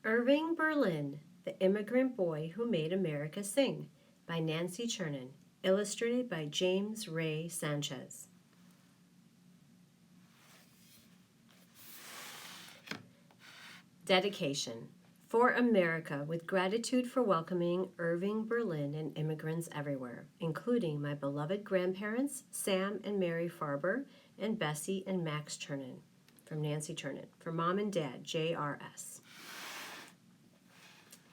Irving Berlin, The Immigrant Boy Who Made America Sing by Nancy Chernin, illustrated by James Ray Sanchez. Dedication. For America, with gratitude for welcoming Irving Berlin and immigrants everywhere, including my beloved grandparents, Sam and Mary Farber, and Bessie and Max Chernin. From Nancy Chernin. For Mom and Dad, JRS.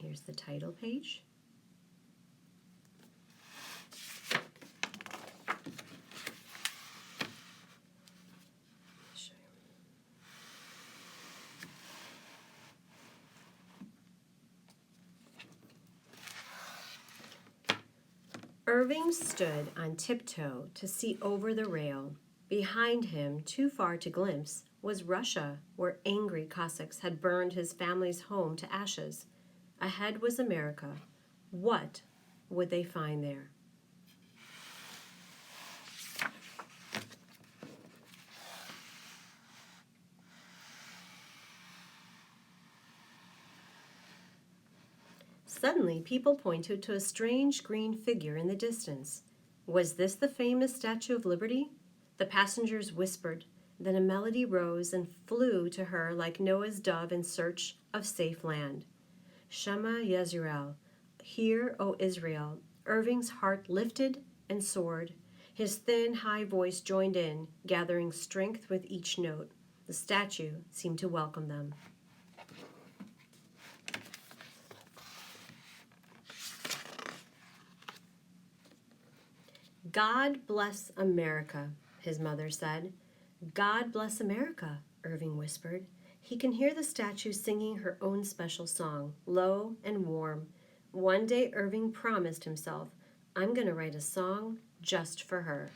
Here's the title page. Irving stood on tiptoe to see over the rail. Behind him, too far to glimpse, was Russia, where angry Cossacks had burned his family's home to ashes. Ahead was America. What would they find there? Suddenly, people pointed to a strange green figure in the distance. Was this the famous Statue of Liberty? The passengers whispered. Then a melody rose and flew to her like Noah's dove in search of safe land. Shema Yisrael, hear, O Israel. Irving's heart lifted and soared. His thin, high voice joined in, gathering strength with each note. The statue seemed to welcome them. God bless America, his mother said. God bless America, Irving whispered. He can hear the statue singing her own special song, low and warm. One day Irving promised himself, I'm going to write a song just for her.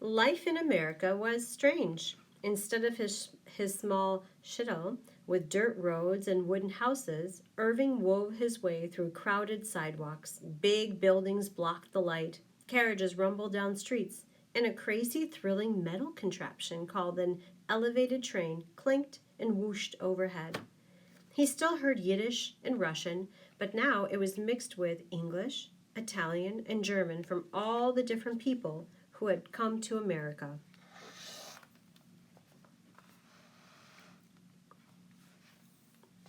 Life in America was strange. Instead of his small shtetl with dirt roads and wooden houses, Irving wove his way through crowded sidewalks. Big buildings blocked the light, carriages rumbled down streets, and a crazy, thrilling metal contraption called an elevated train clinked and whooshed overhead. He still heard Yiddish and Russian, but now it was mixed with English, Italian, and German from all the different people who had come to America.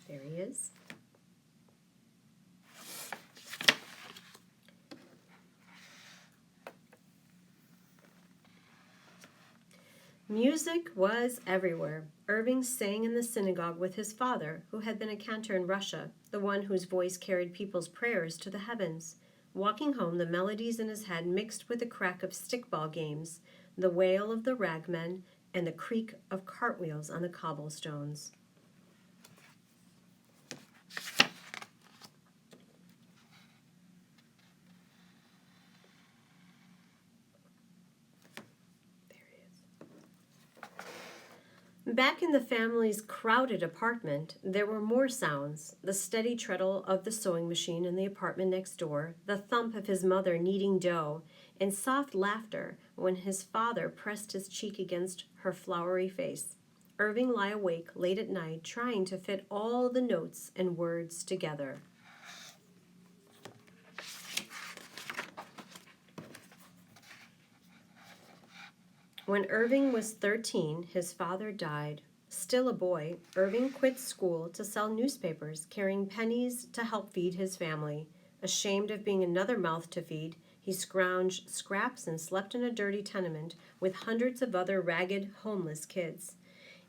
There he is. Music was everywhere. Irving sang in the synagogue with his father, who had been a cantor in Russia, the one whose voice carried people's prayers to the heavens. Walking home, the melodies in his head mixed with the crack of stickball games, the wail of the ragmen, and the creak of cartwheels on the cobblestones. Back in the family's crowded apartment, there were more sounds. The steady treadle of the sewing machine in the apartment next door, the thump of his mother kneading dough, and soft laughter when his father pressed his cheek against her floury face. Irving lay awake late at night trying to fit all the notes and words together. When Irving was 13, his father died. Still a boy, Irving quit school to sell newspapers, carrying pennies to help feed his family. Ashamed of being another mouth to feed, he scrounged scraps and slept in a dirty tenement with hundreds of other ragged, homeless kids.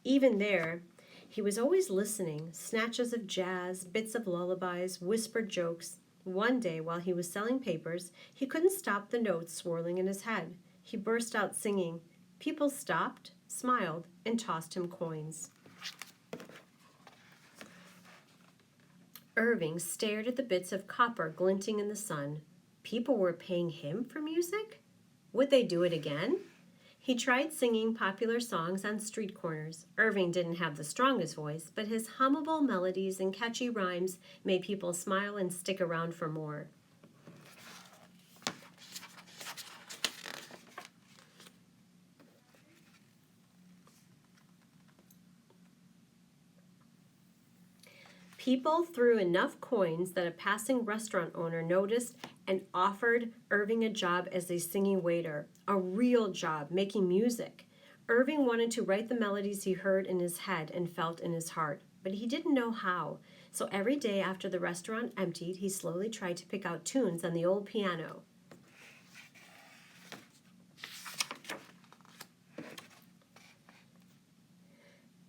Even there, he was always listening, snatches of jazz, bits of lullabies, whispered jokes. One day, while he was selling papers, he couldn't stop the notes swirling in his head. He burst out singing. People stopped, smiled, and tossed him coins. Irving stared at the bits of copper glinting in the sun. People were paying him for music? Would they do it again? He tried singing popular songs on street corners. Irving didn't have the strongest voice, but his hummable melodies and catchy rhymes made people smile and stick around for more. People threw enough coins that a passing restaurant owner noticed and offered Irving a job as a singing waiter, a real job, making music. Irving wanted to write the melodies he heard in his head and felt in his heart, but he didn't know how. So every day after the restaurant emptied, he slowly tried to pick out tunes on the old piano.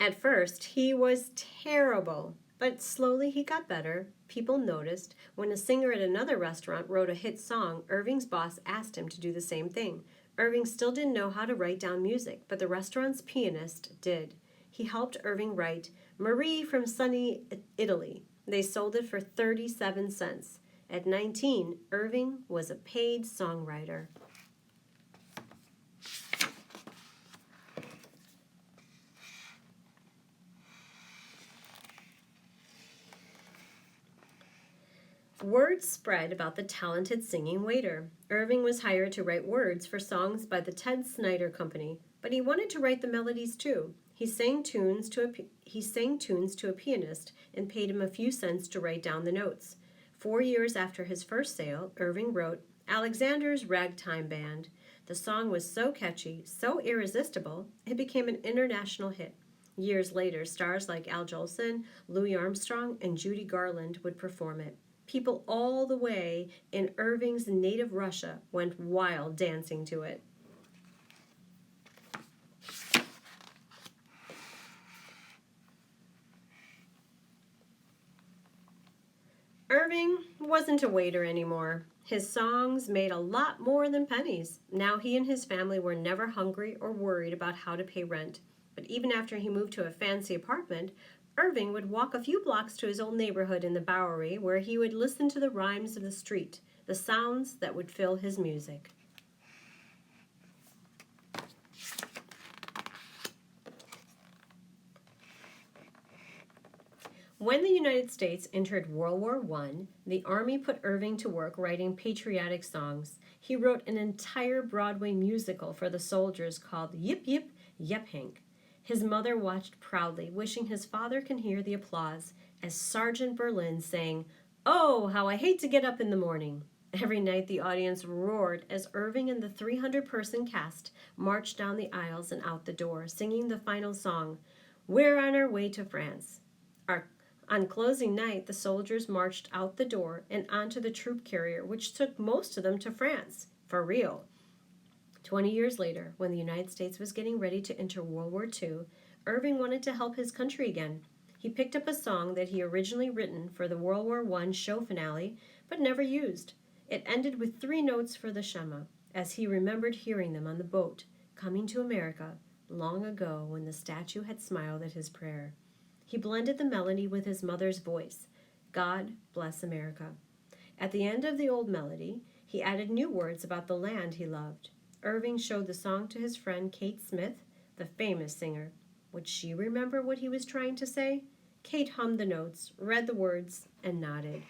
At first, he was terrible, but slowly he got better. People noticed. When a singer at another restaurant wrote a hit song, Irving's boss asked him to do the same thing. Irving still didn't know how to write down music, but the restaurant's pianist did. He helped Irving write Marie from Sunny Italy. They sold it for 37 cents. At 19, Irving was a paid songwriter. Word spread about the talented singing waiter. Irving was hired to write words for songs by the Ted Snyder Company, but he wanted to write the melodies too. He sang tunes to a pianist and paid him a few cents to write down the notes. 4 years after his first sale, Irving wrote Alexander's Ragtime Band. The song was so catchy, so irresistible, it became an international hit. Years later, stars like Al Jolson, Louis Armstrong, and Judy Garland would perform it. People all the way in Irving's native Russia went wild dancing to it. Irving wasn't a waiter anymore. His songs made a lot more than pennies. Now he and his family were never hungry or worried about how to pay rent. But even after he moved to a fancy apartment, Irving would walk a few blocks to his old neighborhood in the Bowery, where he would listen to the rhymes of the street, the sounds that would fill his music. When the United States entered World War I, the Army put Irving to work writing patriotic songs. He wrote an entire Broadway musical for the soldiers called Yip Yip, Yep Hank. His mother watched proudly, wishing his father could hear the applause as Sergeant Berlin sang, "Oh, how I hate to get up in the morning." Every night the audience roared as Irving and the 300-person cast marched down the aisles and out the door, singing the final song, "We're on our way to France." On closing night, the soldiers marched out the door and onto the troop carrier, which took most of them to France, for real. 20 years later, when the United States was getting ready to enter World War II, Irving wanted to help his country again. He picked up a song that he originally written for the World War I show finale, but never used. It ended with 3 notes for the Shema, as he remembered hearing them on the boat, coming to America, long ago when the statue had smiled at his prayer. He blended the melody with his mother's voice, God Bless America. At the end of the old melody, he added new words about the land he loved. Irving showed the song to his friend Kate Smith, the famous singer. Would she remember what he was trying to say? Kate hummed the notes, read the words, and nodded.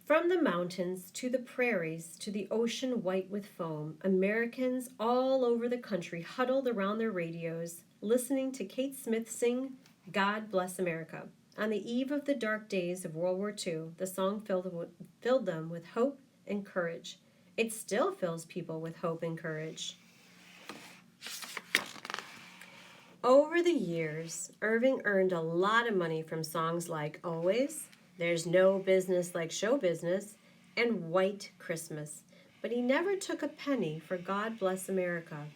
From the mountains to the prairies to the ocean white with foam, Americans all over the country huddled around their radios, listening to Kate Smith sing God Bless America. On the eve of the dark days of World War II, the song filled them with hope and courage. It still fills people with hope and courage. Over the years, Irving earned a lot of money from songs like Always, There's No Business Like Show Business, and White Christmas. But he never took a penny for God Bless America.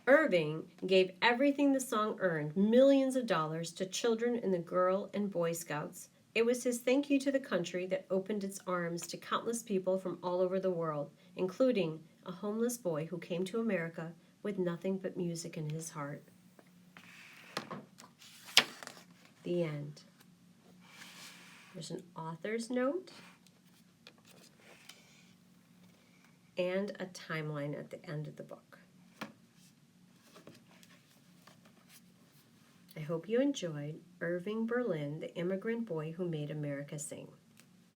Irving gave everything the song earned, millions of dollars, to children in the Girl and Boy Scouts. It was his thank you to the country that opened its arms to countless people from all over the world, including a homeless boy who came to America with nothing but music in his heart. The end. There's an author's note and a timeline at the end of the book. I hope you enjoyed Irving Berlin, the immigrant boy who made America sing.